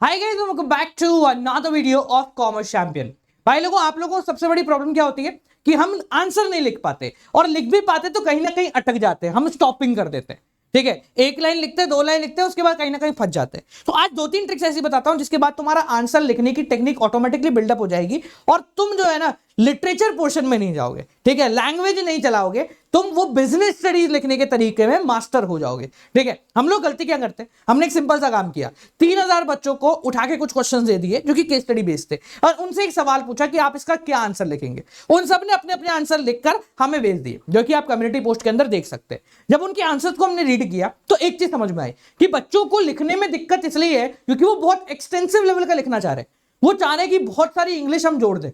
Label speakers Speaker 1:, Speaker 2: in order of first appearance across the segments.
Speaker 1: Hi guys, welcome back to another video of commerce champion. भाई लोगों, आप लोगों को सबसे बड़ी प्रॉब्लम क्या होती है कि हम आंसर नहीं लिख पाते, और लिख भी पाते तो कहीं ना कहीं अटक जाते हैं, हम स्टॉपिंग कर देते हैं। ठीक है, एक लाइन लिखते हैं, दो लाइन लिखते हैं, उसके बाद कहीं ना कहीं फंस जाते हैं। तो आज दो तीन ट्रिक्स ऐसी बताता हूं जिसके बाद तुम्हारा आंसर लिखने की टेक्निक ऑटोमेटिकली बिल्डअप हो जाएगी और तुम जो है ना लिटरेचर पोर्शन में नहीं जाओगे। ठीक है, लैंग्वेज नहीं चलाओगे, तुम वो बिजनेस स्टडीज लिखने के तरीके में मास्टर हो जाओगे। ठीक है, हम लोग गलती क्या करते हैं, हमने एक सिंपल सा काम किया, 3000 बच्चों को उठा के कुछ क्वेश्चंस दे दिए जो कि केस स्टडी बेस्ड थे, और उनसे एक सवाल पूछा कि आप इसका क्या आंसर लिखेंगे। उन सब ने अपने अपने आंसर लिखकर हमें भेज दिए, जो कि आप कम्युनिटी पोस्ट के अंदर देख सकते हैं। जब उनके आंसर को हमने रीड किया तो एक चीज समझ में आई कि बच्चों को लिखने में दिक्कत इसलिए है क्योंकि वो बहुत एक्सटेंसिव लेवल का लिखना चाह रहे हैं। वो चाह रहे हैं कि बहुत सारी इंग्लिश हम जोड़ दें,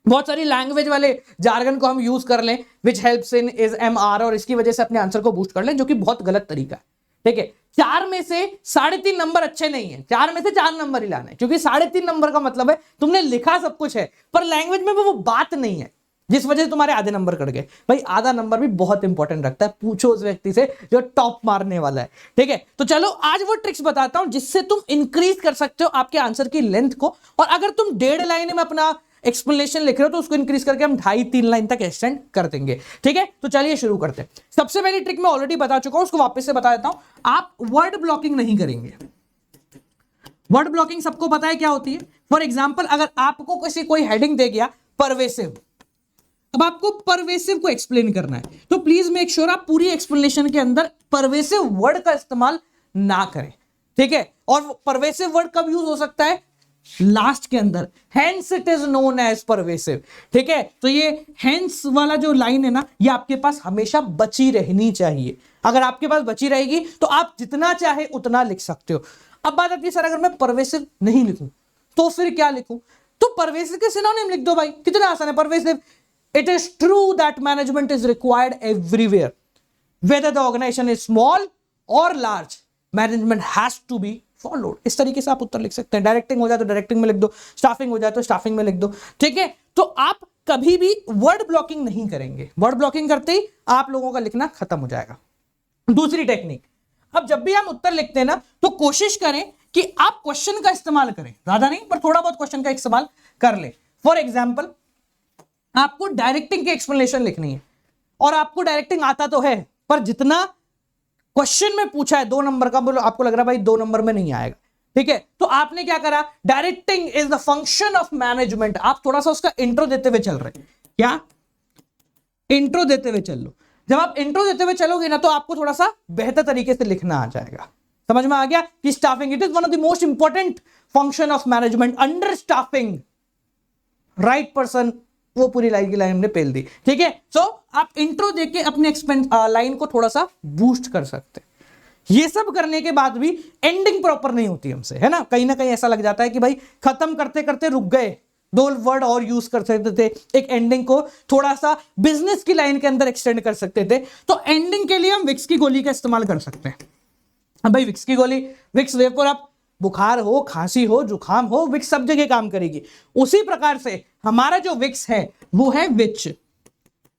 Speaker 1: बहुत सारी लैंग्वेज वाले जार्गन को हम यूज कर लें, which helps in is MR, और इसकी वजह से अपने आंसर को बूस्ट कर लें, जो कि बहुत गलत तरीका है। ठीक है, 4 में से 3.5 नंबर अच्छे नहीं है, 4 में से 4 नंबर ही लाना है, क्योंकि 3.5 नंबर का मतलब है तुमने लिखा सब कुछ है पर लैंग्वेज में वो बात नहीं है, जिस वजह से तुम्हारे आधे नंबर कट गए। भाई आधा नंबर भी बहुत इंपॉर्टेंट रखता है, पूछो उस व्यक्ति से जो टॉप मारने वाला है। ठीक है, तो चलो आज वो ट्रिक्स बताता हूं जिससे तुम इंक्रीज कर सकते हो आपके आंसर की लेंथ को, और अगर तुम 1.5 लाइन में अपना एक्सप्लेनेशन लिख रहे हो तो उसको इंक्रीज करके हम 2.5-3 लाइन तक एक्सटेंड कर देंगे। ठीक है, तो चलिए शुरू करते हैं। सबसे पहली ट्रिक मैं ऑलरेडी बता चुका हूं, उसको वापस से बता देता हूं। आप वर्ड ब्लॉकिंग नहीं करेंगे। वर्ड ब्लॉकिंग सबको पता है क्या होती है। फॉर एग्जाम्पल, अगर आपको कोई हेडिंग दे गया परवेसिव, अब आपको परवेसिव को एक्सप्लेन करना है, तो प्लीज मेक श्योर आप पूरी एक्सप्लेनेशन के अंदर परवेसिव वर्ड का इस्तेमाल ना करें। ठीक है, और परवेसिव वर्ड कब यूज हो सकता है? लास्ट के अंदर, hence it is known as pervasive. ठीक है, तो ये हेंस वाला जो लाइन है ना, ये आपके पास हमेशा बची रहनी चाहिए। अगर आपके पास बची रहेगी तो आप जितना चाहे उतना लिख सकते हो। अब बात आती है, सर अगर मैं परवेसिव नहीं लिखूं तो फिर क्या लिखूं? तो परवेसिव के सिनोनिम लिख दो भाई, कितना आसान है। Pervasive, it is true that management is required everywhere, whether the organization is small or large, management has to be followed। इस तरीके से आप उत्तर लिख सकते हैं। डायरेक्टिंग हो जाए तो डायरेक्टिंग में लिख दो, स्टाफिंग हो जाए तो स्टाफिंग में लिख दो। ठीक है, तो आप कभी भी वर्ड ब्लॉकिंग नहीं करेंगे। वर्ड ब्लॉकिंग करते ही आप लोगों का लिखना खत्म हो जाएगा। दूसरी टेक्निक, अब जब भी हम उत्तर लिखते हैं ना, तो कोशिश करें कि आप क्वेश्चन का इस्तेमाल करें, ज्यादा नहीं पर थोड़ा बहुत क्वेश्चन का इस्तेमाल कर ले। फॉर एग्जाम्पल, आपको डायरेक्टिंग की एक्सप्लेनेशन लिखनी है, और आपको डायरेक्टिंग आता तो है, पर जितना क्वेश्चन में पूछा है 2 नंबर का, बोलो आपको लग रहा है भाई 2 नंबर में नहीं आएगा। ठीक है, तो आपने क्या करा, directing is the function of management. आप थोड़ा सा उसका इंट्रो देते हुए चल रहे हैं। क्या? इंट्रो देते हुए चल लो। जब आप इंट्रो देते हुए चलोगे ना, तो आपको थोड़ा सा बेहतर तरीके से लिखना आ जाएगा। समझ में आ गया कि staffing it is one of the most important function of management. Under staffing right person, वो पूरी लाइन की लाइन हमने पेल दी। ठीक है, सो आप इंट्रो देके अपने लाइन को थोड़ा सा बूस्ट कर सकते हैं। ये सब करने के बाद भी एंडिंग प्रॉपर नहीं होती हमसे, है ना। कहीं ऐसा लग जाता है कि भाई खत्म करते करते रुक गए, 2 वर्ड और यूज कर सकते थे, एक एंडिंग को थोड़ा सा बिजनेस की लाइन के अंदर एक्सटेंड कर सकते थे। तो एंडिंग के लिए हम विक्स की गोली का इस्तेमाल कर सकते हैं। अब भाई विक्स की गोली, विक्स वेपर, आप बुखार हो, खांसी हो, जुकाम हो, विक्स सब जगह काम करेगी। उसी प्रकार से हमारा जो विक्स है वो है विच।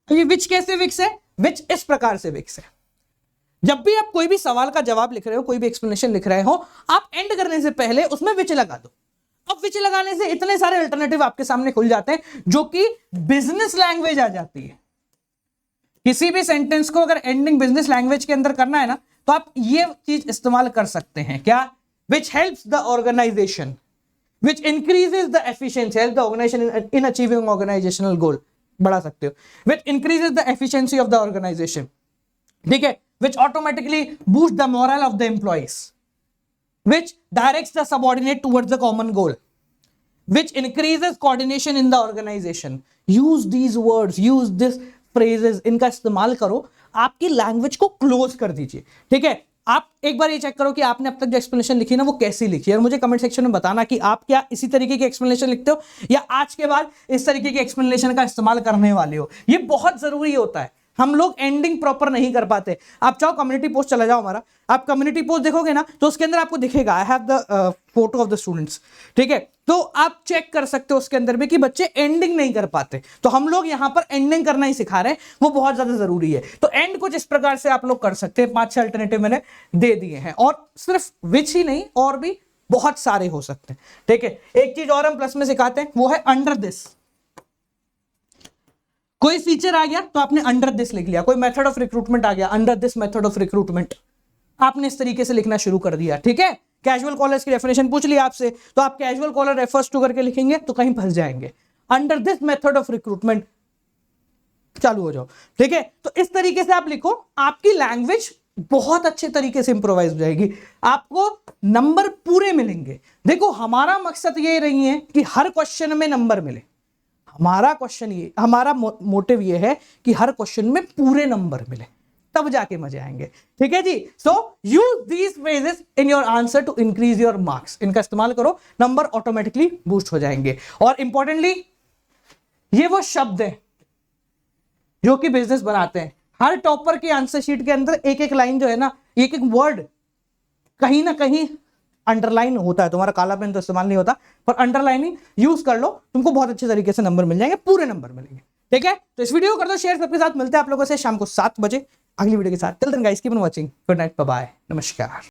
Speaker 1: ये विच कैसे विक्स है? विच इस प्रकार से विक्स है। जब भी आप कोई भी सवाल का जवाब लिख रहे हो, कोई भी एक्सप्लेनेशन लिख रहे हो, आप एंड करने से पहले उसमें विच लगा दो। अब विच लगाने से इतने सारे अल्टरनेटिव आपके सामने खुल जाते हैं, जो कि बिजनेस लैंग्वेज आ जाती है। किसी भी सेंटेंस को अगर एंडिंग बिजनेस लैंग्वेज के अंदर करना है ना, तो आप ये चीज इस्तेमाल कर सकते हैं। क्या? Which helps the organization, which increases the efficiency, helps the organization in achieving organizational goal, बढ़ा सकते हो, which increases the efficiency of the organization। ठीक है, which automatically boosts the morale of the employees, which directs the subordinate towards the common goal, which increases coordination in the organization। Use these words, use these phrases, इनका इस्तेमाल करो, आपकी language को close कर दीजिए। ठीक है, आप एक बार ये चेक करो कि आपने अब तक जो एक्सप्लेनेशन लिखी ना वो कैसी लिखी है, और मुझे कमेंट सेक्शन में बताना कि आप क्या इसी तरीके की एक्सप्लेनेशन लिखते हो या आज के बाद इस तरीके की एक्सप्लेनेशन का इस्तेमाल करने वाले हो। ये बहुत जरूरी होता है। हम लोग एंडिंग प्रॉपर नहीं कर पाते। आप चाहो कम्युनिटी पोस्ट चला जाओ हमारा, आप कम्युनिटी पोस्ट देखोगे ना तो उसके अंदर आपको दिखेगा I have the photo of the students. ठीक है, तो आप चेक कर सकते हो उसके अंदर भी कि बच्चे एंडिंग नहीं कर पाते। तो हम लोग यहां पर एंडिंग करना ही सिखा रहे हैं, वो बहुत ज्यादा जरूरी है। तो एंड कुछ इस प्रकार से आप लोग कर सकते हैं। 5-6 अल्टरनेटिव मैंने दे दिए हैं, और सिर्फ विच ही नहीं और भी बहुत सारे हो सकते हैं, ठीक है। एक चीज और हम प्लस में सिखाते हैं, वो है अंडर दिस। कोई फीचर आ गया तो आपने अंडर दिस लिख लिया, कोई मेथड ऑफ रिक्रूटमेंट आ गया, under this method of recruitment, आपने इस तरीके से लिखना शुरू कर दिया, ठीक है। कैजुअल कॉलर्स की डेफिनेशन पूछ लिया आपसे, तो आप कैजुअल कॉलर रेफर्स टू करके लिखेंगे तो कहीं फंस जाएंगे। Under this method of recruitment, चालू हो जाओ, ठीक है। तो इस तरीके से आप लिखो, आपकी लैंग्वेज बहुत अच्छे तरीके से इंप्रोवाइज हो जाएगी, आपको नंबर पूरे मिलेंगे। देखो हमारा मकसद ये नहीं है कि हर क्वेश्चन में नंबर मिले, हमारा मोटिव ये है कि हर क्वेश्चन में पूरे नंबर मिले, तब जाके मजे आएंगे, ठीक है जी। So use these phrases in your answer to increase your marks, इनका इस्तेमाल करो, नंबर ऑटोमेटिकली बूस्ट हो जाएंगे। और इंपॉर्टेंटली ये वो शब्द है जो कि बिजनेस बनाते हैं। हर टॉपर के आंसर शीट के अंदर एक एक लाइन जो है ना, एक एक वर्ड कहीं ना कहीं अंडरलाइन होता है। तुम्हारा काला पेन तो इस्तेमाल नहीं होता, पर अंडरलाइनिंग यूज कर लो, तुमको बहुत अच्छे तरीके से नंबर मिल जाएंगे, पूरे नंबर मिलेंगे, ठीक है। तो इस वीडियो को कर दो शेयर सबके साथ। मिलते हैं आप लोगों से शाम को 7 बजे अगली वीडियो के साथ। Till then guys keep on watching, good night, bye bye, नमस्कार।